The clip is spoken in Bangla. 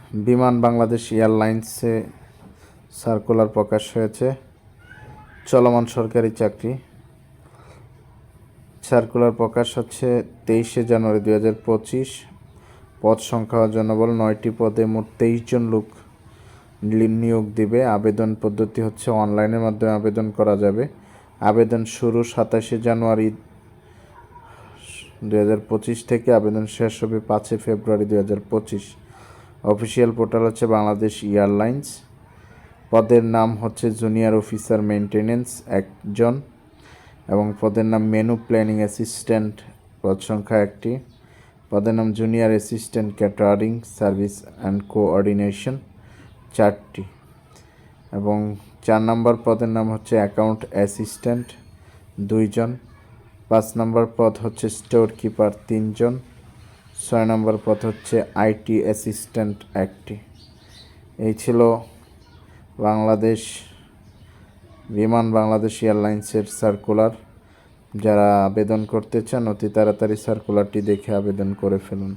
বিমান বাংলাদেশ এয়ারলাইন্সে সার্কুলার প্রকাশ হয়েছে। চলমান সরকারি চাকরি। সার্কুলার প্রকাশ হচ্ছে 23শে জানুয়ারি 2025। পদ সংখ্যা জনবল 9টি পদে মোট 23 জন লোক নিয়োগ দিবে। আবেদন পদ্ধতি হচ্ছে অনলাইনের মাধ্যমে আবেদন করা যাবে। আবেদন শুরু 27শে জানুয়ারি 2025 থেকে, আবেদন শেষ হবে 5 ফেব্রুয়ারি 2025। অফিসিয়াল পোর্টাল হচ্ছে বাংলাদেশ এয়ারলাইন্স। পদের নাম হচ্ছে জুনিয়র অফিসার মেইনটেনেন্স 1 জন, এবং পদের নাম মেনু প্ল্যানিং অ্যাসিস্ট্যান্ট, পদ সংখ্যা 1টি। পদের নাম junior assistant catering service and coordination 4টি, এবং 4 নম্বর পদের নাম হচ্ছে অ্যাকাউন্ট অ্যাসিস্ট্যান্ট 2 জন। 5 নম্বর পদ হচ্ছে স্টোর কিপার 3 জন। 6 নম্বর পদ হচ্ছে আইটি অ্যাসিস্ট্যান্ট 1টি। এই ছিল বিমান বাংলাদেশ এয়ারলাইন্সের সার্কুলার। যারা আবেদন করতে চান অতি তাড়াতাড়ি সার্কুলারটি দেখে আবেদন করে ফেলুন।